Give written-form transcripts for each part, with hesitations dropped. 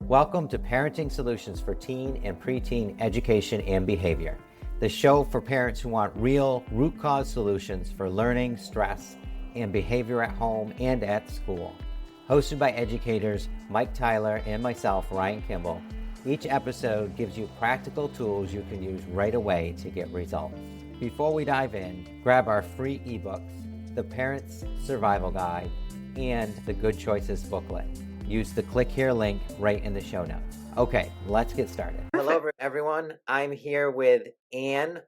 Welcome to Parenting Solutions for Teen and Preteen Education and Behavior, the show for parents who want real root cause solutions for learning, stress, and behavior at home and at school. Hosted by educators Mike Tyler and myself, Ryan Kimball, each episode gives you practical tools you can use right away to get results. Before we dive in, grab our free ebooks, the Parent's Survival Guide, and the Good Choices booklet. Use the click here link right in the show notes. Okay, let's get started. Hello, everyone. I'm here with Ann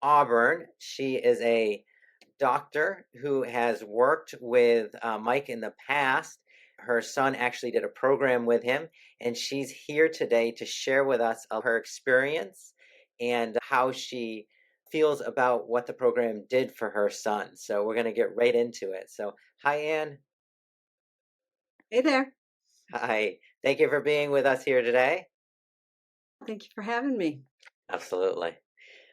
Auburn. She is a doctor who has worked with Mike in the past. Her son actually did a program with him, and she's here today to share with us her experience and how she feels about what the program did for her son. So we're going to get right into it. So, hi, Ann. Hey there. Hi. Thank you for being with us here today. Thank you for having me. Absolutely.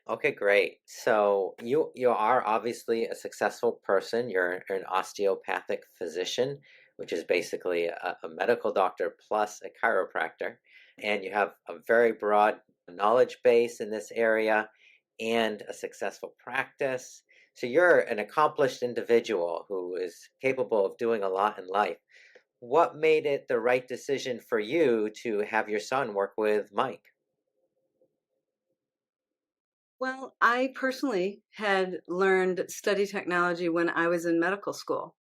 Okay, great. So you are obviously a successful person. You're an osteopathic physician, which is basically a medical doctor plus a chiropractor. And you have a very broad knowledge base in this area and a successful practice. So you're an accomplished individual who is capable of doing a lot in life. What made it the right decision for you to have your son work with Mike? Well, I personally had learned study technology when I was in medical school,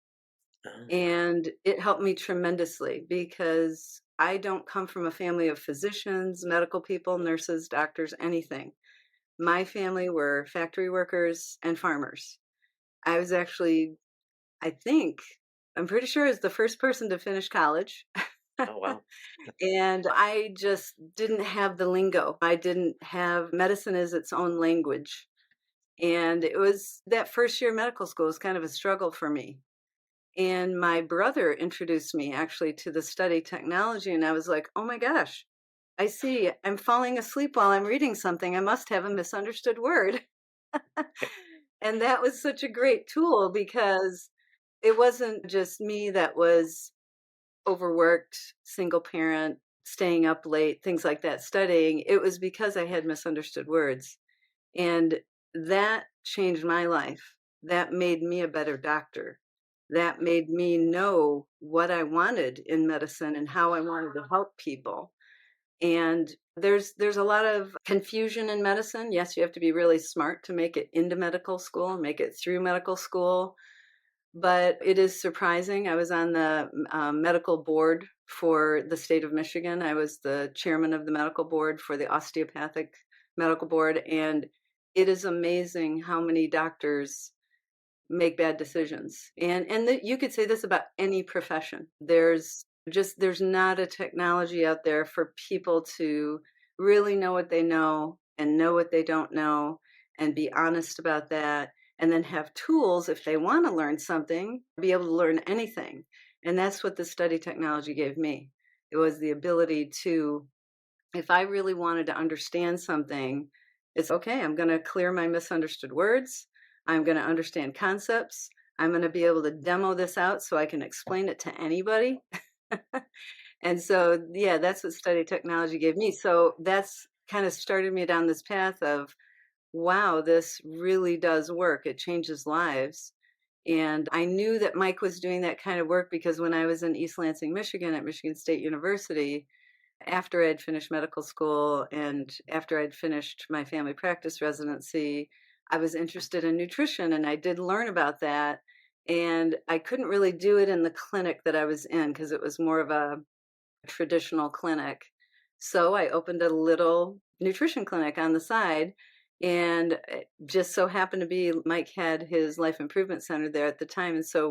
and it helped me tremendously because I don't come from a family of physicians, medical people, nurses, doctors, anything. My family were factory workers and farmers. I was actually, I'm pretty sure I was the first person to finish college. Oh, wow. And I just didn't have the lingo. I didn't have medicine as its own language. And it was that first year of medical school was kind of a struggle for me. And my brother introduced me actually to the study technology. And I was like, oh my gosh, I see I'm falling asleep while I'm reading something. I must have a misunderstood word. And that was such a great tool because it wasn't just me that was overworked, single parent, staying up late, things like that, studying. It was because I had misunderstood words. And that changed my life. That made me a better doctor. That made me know what I wanted in medicine and how I wanted to help people. And there's a lot of confusion in medicine. Yes, you have to be really smart to make it into medical school, make it through medical school. But it is surprising. I was on the medical board for the state of Michigan. I was the chairman of the medical board for the osteopathic medical board. And it is amazing how many doctors make bad decisions. And you could say this about any profession. There's not a technology out there for people to really know what they know and know what they don't know and be honest about that, and then have tools if they want to learn something, be able to learn anything. And that's what the study technology gave me. It was the ability to, if I really wanted to understand something, it's okay, I'm going to clear my misunderstood words. I'm going to understand concepts. I'm going to be able to demo this out so I can explain it to anybody. And so, yeah, that's what study technology gave me. So that's kind of started me down this path of, wow, this really does work. It changes lives. And I knew that Mike was doing that kind of work because when I was in East Lansing, Michigan at Michigan State University, after I'd finished medical school and after I'd finished my family practice residency, I was interested in nutrition and I did learn about that. And I couldn't really do it in the clinic that I was in because it was more of a traditional clinic. So I opened a little nutrition clinic on the side. And it just so happened to be Mike had his life improvement center there at the time. And so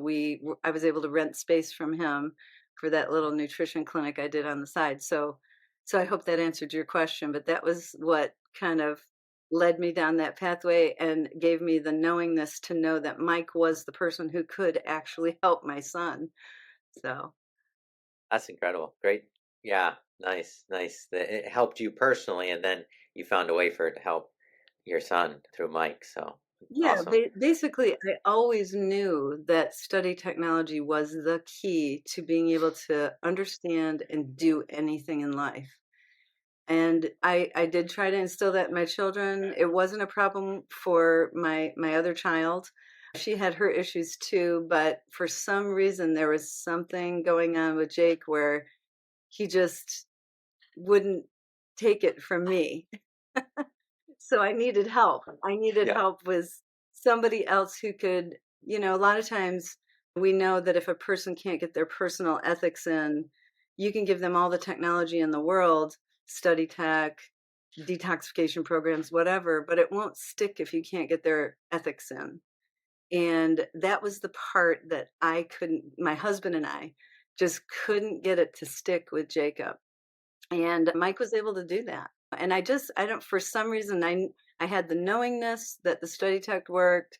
I was able to rent space from him for that little nutrition clinic I did on the side. So I hope that answered your question, but that was what kind of led me down that pathway and gave me the knowingness to know that Mike was the person who could actually help my son. So That's incredible. Great. Yeah, nice. It helped you personally, and then you found a way for it to help your son through Mike. So Yeah, Awesome. basically, I always knew that study technology was the key to being able to understand and do anything in life. And I did try to instill that in my children. It wasn't a problem for my other child. She had her issues too, but for some reason there was something going on with Jake where he just wouldn't take it from me. So I needed help. I needed Yeah. help with somebody else who could, a lot of times we know that if a person can't get their personal ethics in, you can give them all the technology in the world, study tech, detoxification programs, whatever, but it won't stick if you can't get their ethics in. And that was the part that I couldn't, my husband and I just couldn't get it to stick with Jacob. And Mike was able to do that. And I don't, for some reason, I had the knowingness that the study tech worked.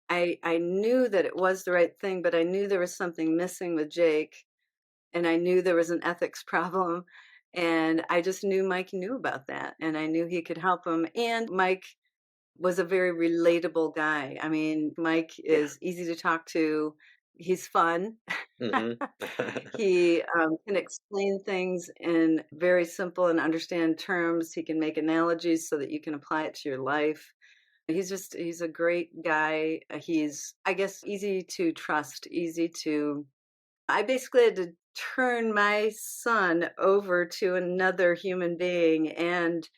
I knew that it was the right thing, but I knew there was something missing with Jake, and I knew there was an ethics problem. And I just knew Mike knew about that, and I knew he could help him. And Mike was a very relatable guy. I mean, Mike Yeah. is easy to talk to. He's fun. Hmm. He can explain things in very simple and understand terms. He can make analogies so that you can apply it to your life. He's a great guy. He's, I guess, easy to trust, easy to. I basically had to turn my son over to another human being, and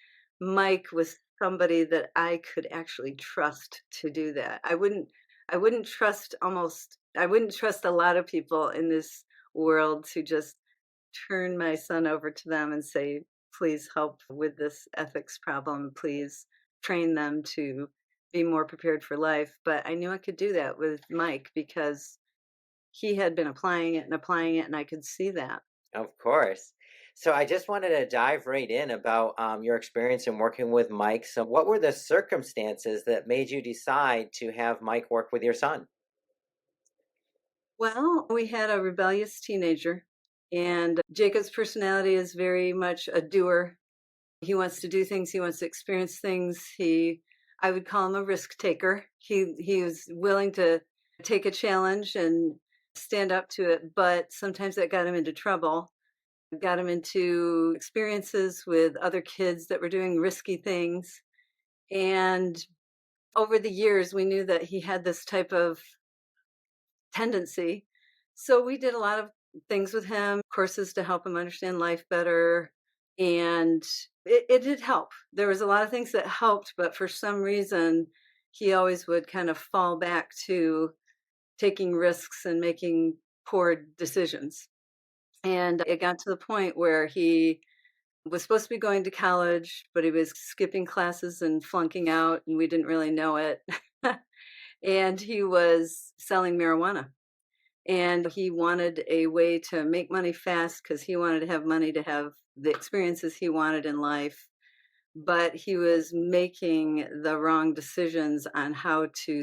Mike was somebody that I could actually trust to do that. I wouldn't trust a lot of people in this world to just turn my son over to them and say, "Please help with this ethics problem. Please train them to be more prepared for life." But I knew I could do that with Mike because he had been applying it, and I could see that. Of course. So I just wanted to dive right in about your experience in working with Mike. So, what were the circumstances that made you decide to have Mike work with your son? Well, we had a rebellious teenager, and Jacob's personality is very much a doer. He wants to do things, he wants to experience things. I would call him a risk taker. He was willing to take a challenge and stand up to it, but sometimes that got him into trouble. It got him into experiences with other kids that were doing risky things. And over the years, we knew that he had this type of tendency. So we did a lot of things with him, courses to help him understand life better. And it did help. There was a lot of things that helped, but for some reason, he always would kind of fall back to taking risks and making poor decisions. And it got to the point where he was supposed to be going to college, but he was skipping classes and flunking out, and we didn't really know it. And he was selling marijuana. And he wanted a way to make money fast because he wanted to have money to have the experiences he wanted in life. But he was making the wrong decisions on how to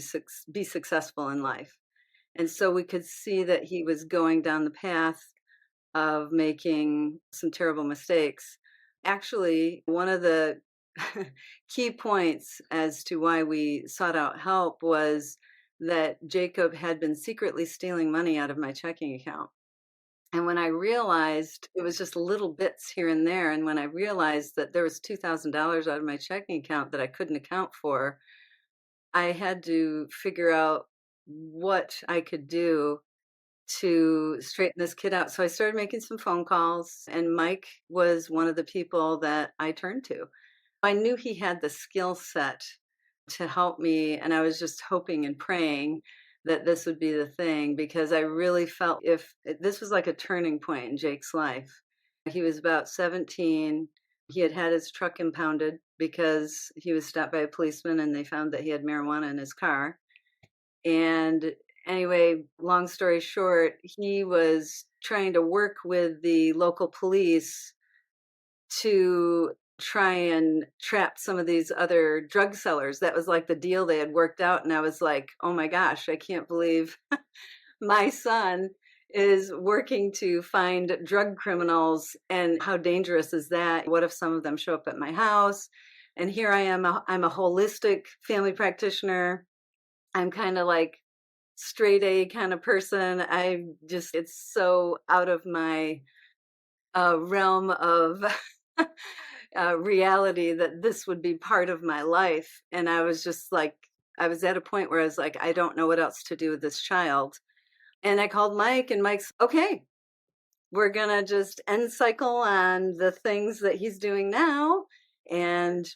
be successful in life. And so we could see that he was going down the path of making some terrible mistakes. Actually, one of the key points as to why we sought out help was that Jacob had been secretly stealing money out of my checking account. And when I realized it was just little bits here and there, and when I realized that there was $2,000 out of my checking account that I couldn't account for, I had to figure out what I could do to straighten this kid out. So I started making some phone calls, and Mike was one of the people that I turned to. I knew he had the skill set to help me, and I was just hoping and praying that this would be the thing because I really felt if this was like a turning point in Jake's life. He was about 17. He had had his truck impounded because he was stopped by a policeman and they found that he had marijuana in his car. And anyway, long story short, he was trying to work with the local police to try and trap some of these other drug sellers. That was like the deal they had worked out. And I was like, oh my gosh, I can't believe my son is working to find drug criminals. And how dangerous is that? What if some of them show up at my house? And here I am, I'm a holistic family practitioner. I'm kind of like straight A kind of person. It's so out of my realm of reality that this would be part of my life. And I was just like, I was at a point where I was like, I don't know what else to do with this child. And I called Mike, and Mike's okay. We're gonna just end cycle on the things that he's doing now, and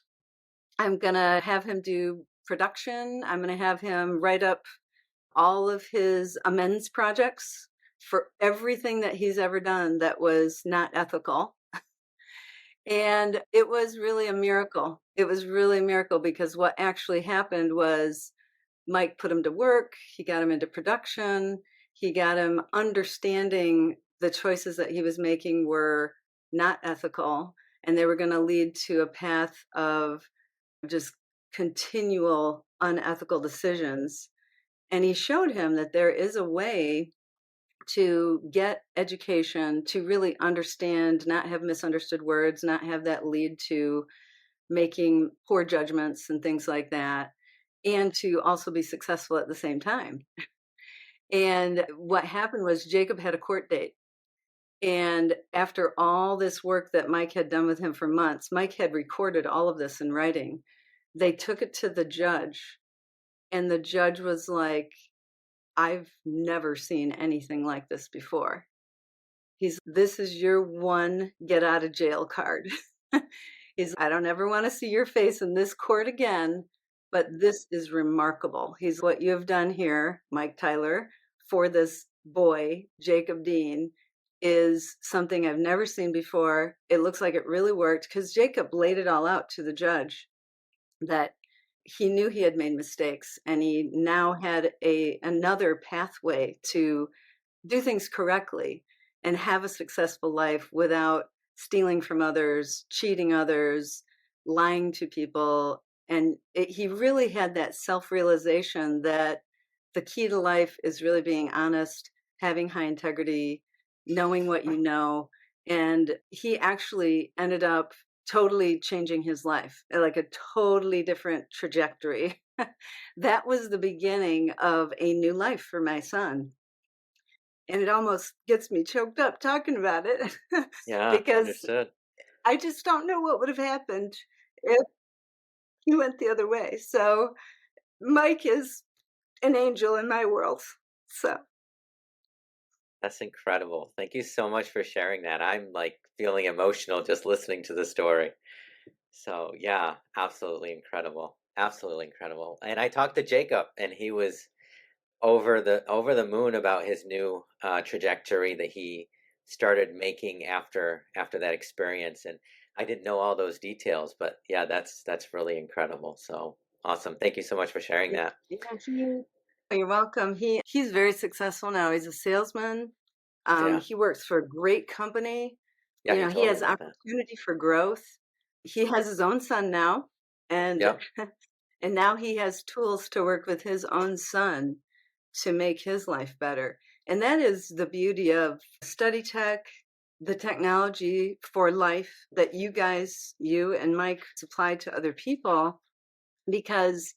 I'm gonna have him do production. I'm gonna have him write up all of his amends projects for everything that he's ever done that was not ethical. And it was really a miracle. It was really a miracle because what actually happened was Mike put him to work, he got him into production, he got him understanding the choices that he was making were not ethical, and they were going to lead to a path of just continual unethical decisions. And he showed him that there is a way to get education, to really understand, not have misunderstood words, not have that lead to making poor judgments and things like that, and to also be successful at the same time. And what happened was Jacob had a court date. And after all this work that Mike had done with him for months, Mike had recorded all of this in writing. They took it to the judge, and the judge was like, I've never seen anything like this before. This is your one get out of jail card. I don't ever want to see your face in this court again, but this is remarkable. What you have done here, Mike Tyler, for this boy, Jacob Dean, is something I've never seen before. It looks like it really worked because Jacob laid it all out to the judge that he knew he had made mistakes, and he now had another pathway to do things correctly and have a successful life without stealing from others, cheating others, lying to people. And he really had that self-realization that the key to life is really being honest, having high integrity, knowing what you know. And he actually ended up totally changing his life, like a totally different trajectory. That was the beginning of a new life for my son. And it almost gets me choked up talking about it Yeah, because understood. I just don't know what would have happened if he went the other way. So Mike is an angel in my world. So That's incredible. Thank you so much for sharing that. I'm like feeling emotional just listening to the story. So, yeah, absolutely incredible. Absolutely incredible. And I talked to Jacob, and he was over the moon about his new trajectory that he started making after that experience. And I didn't know all those details, but yeah, that's really incredible. So awesome. Thank you so much for sharing yeah, that. you're welcome. He's very successful now. He's a salesman. Yeah. He works for a great company. Yeah, he He told me has about that. opportunity for growth. He has his own son now, and Yep. and now he has tools to work with his own son to make his life better. And that is the beauty of study tech, the technology for life that you and Mike supply to other people, because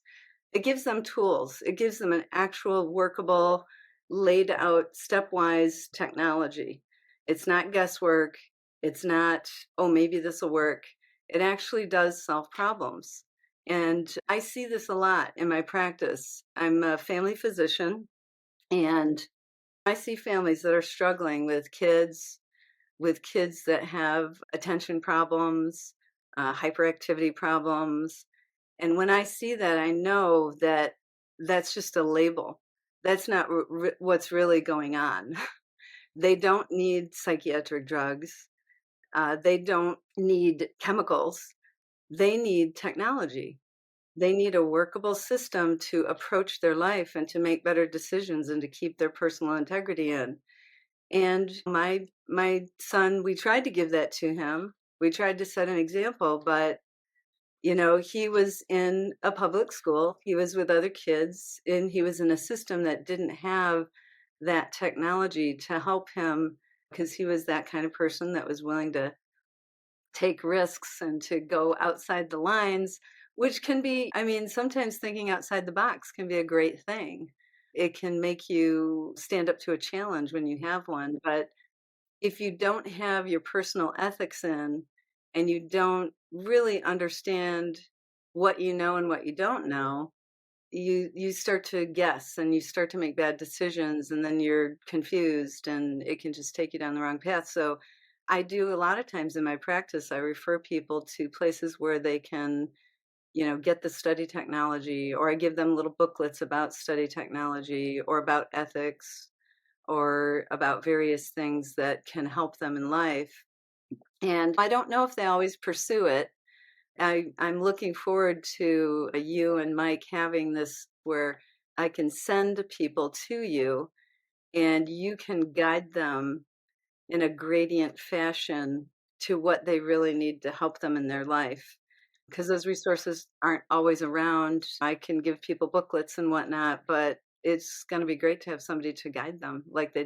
it gives them tools. It gives them an actual workable, laid out, stepwise technology. It's not guesswork. It's not, oh, maybe this will work. It actually does solve problems. And I see this a lot in my practice. I'm a family physician, and I see families that are struggling with kids that have attention problems, hyperactivity problems. And when I see that, I know that that's just a label. That's not what's really going on. They don't need psychiatric drugs. They don't need chemicals. They need technology. They need a workable system to approach their life and to make better decisions and to keep their personal integrity in. And my son, we tried to give that to him. We tried to set an example, but he was in a public school. He was with other kids, and he was in a system that didn't have that technology to help him because he was that kind of person that was willing to take risks and to go outside the lines which can be, I mean, sometimes thinking outside the box can be a great thing. It can make you stand up to a challenge when you have one. But if you don't have your personal ethics in and you don't really understand what you know and what you don't know, you start to guess and you start to make bad decisions, and then you're confused and it can just take you down the wrong path. So I do a lot of times in my practice, I refer people to places where they can, get the study technology, or I give them little booklets about study technology or about ethics or about various things that can help them in life. And I don't know if they always pursue it. I'm looking forward to you and Mike having this where I can send people to you and you can guide them in a gradient fashion to what they really need to help them in their life. Because those resources aren't always around. I can give people booklets and whatnot, but it's going to be great to have somebody to guide them, like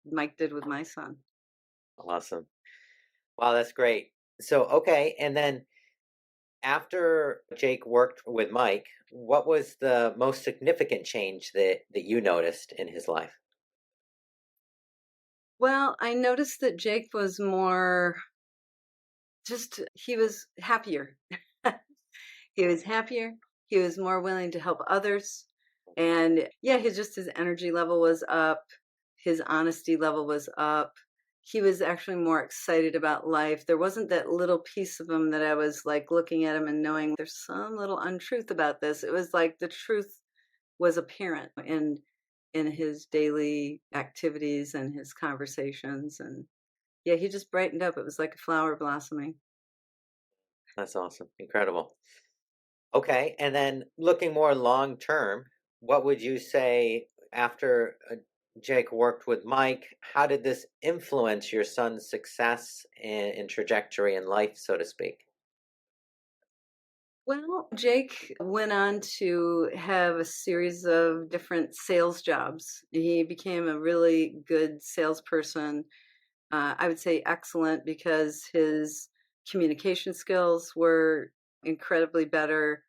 Mike did with my son. Awesome. Wow, that's great. So, okay, and then after Jake worked with Mike, what was the most significant change that you noticed in his life? Well, I noticed that Jake was more just, he was happier. He was happier. He was more willing to help others. And yeah, his energy level was up. His honesty level was up. He was actually more excited about life. There wasn't that little piece of him that I was like looking at him and knowing there's some little untruth about this. It was like the truth was apparent in his daily activities and his conversations. And yeah, he just brightened up. It was like a flower blossoming. That's awesome. Incredible. Okay, and then looking more long term, what would you say after Jake worked with Mike? How did this influence your son's success and trajectory in life, so to speak? Well, Jake went on to have a series of different sales jobs. He became a really good salesperson. I would say excellent because his communication skills were incredibly better.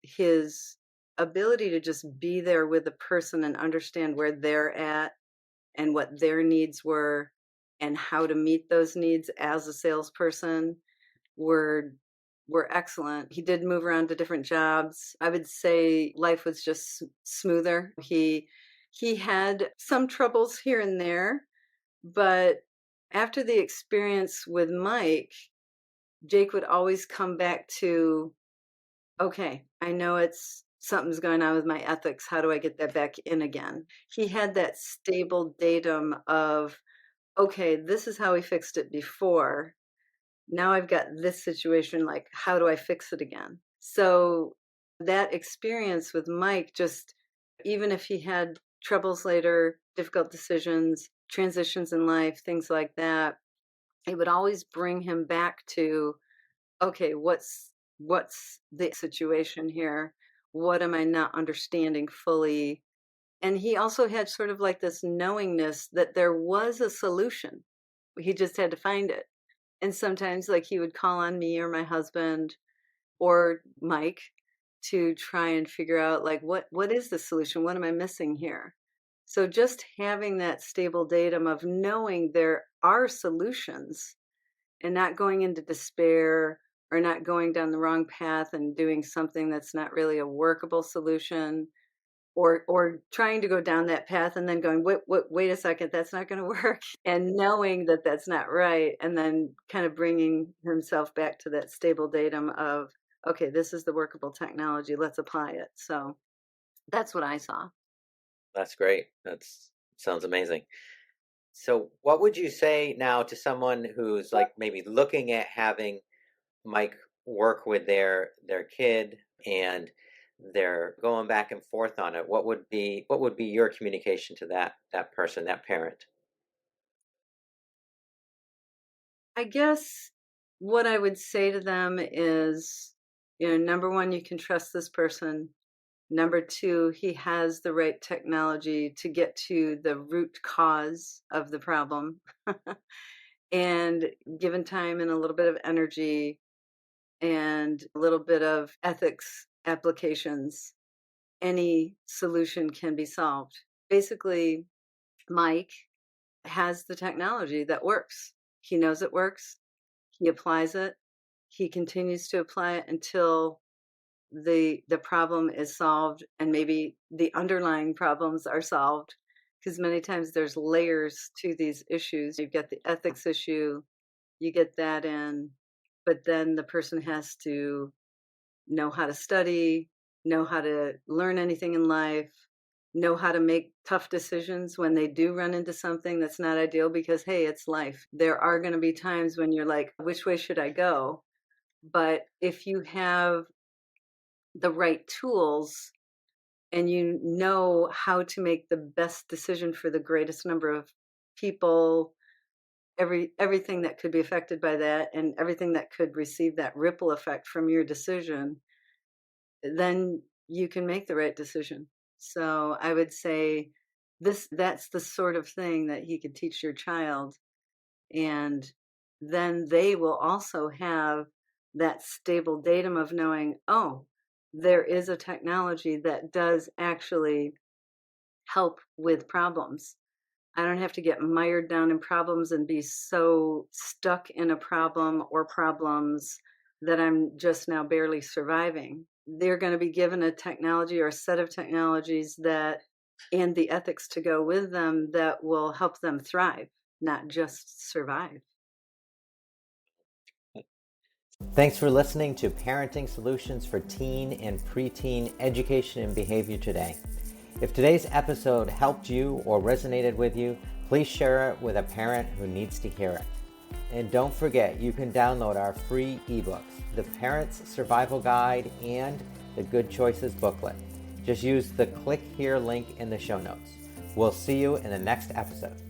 His ability to just be there with the person and understand where they're at and what their needs were and how to meet those needs as a salesperson were excellent. He did move around to different jobs. I would say life was just smoother. He had some troubles here and there, but after the experience with Mike, Jake would always come back to, okay, I know it's something's going on with my ethics. How do I get that back in again? He had that stable datum of, okay, this is how we fixed it before. Now I've got this situation, like, how do I fix it again? So that experience with Mike, just even if he had troubles later, difficult decisions, transitions in life, things like that, it would always bring him back to, okay, what's the situation here? What am I not understanding fully? And he also had sort of like this knowingness that there was a solution. He just had to find it. And sometimes, like, he would call on me or my husband or Mike to try and figure out, like, what is the solution? What am I missing here? So just having that stable datum of knowing there are solutions and not going into despair or not going down the wrong path and doing something that's not really a workable solution, or trying to go down that path and then going, wait a second, that's not going to work, and knowing that that's not right, and then kind of bringing himself back to that stable datum of, okay, this is the workable technology, let's apply it. So that's what I saw. That's great. That's sounds amazing. So, what would you say now to someone who's like maybe looking at having Mike work with their kid and they're going back and forth on it? What would be your communication to that person, that parent? I guess what I would say to them is, number one, you can trust this person. Number two, he has the right technology to get to the root cause of the problem. And given time and a little bit of energy, and a little bit of ethics applications, any solution can be solved. Basically, Mike has the technology that works. He knows it works. He applies it. He continues to apply it until the problem is solved, and maybe the underlying problems are solved, because many times there's layers to these issues. You've got the ethics issue, you get that in, but then the person has to know how to study, know how to learn anything in life, know how to make tough decisions when they do run into something that's not ideal, because hey, it's life. There are going to be times when you're like, which way should I go? But if you have the right tools and you know how to make the best decision for the greatest number of people, everything that could be affected by that and everything that could receive that ripple effect from your decision, then you can make the right decision. So I would say that's the sort of thing that he could teach your child, and then they will also have that stable datum of knowing, oh, there is a technology that does actually help with problems. I don't have to get mired down in problems and be so stuck in a problem or problems that I'm just now barely surviving. They're going to be given a technology or a set of technologies that, and the ethics to go with them, that will help them thrive, not just survive. Thanks for listening to Parenting Solutions for Teen and Preteen Education and Behavior today. If today's episode helped you or resonated with you, please share it with a parent who needs to hear it. And don't forget, you can download our free ebooks, The Parent's Survival Guide and the Good Choices booklet. Just use the click here link in the show notes. We'll see you in the next episode.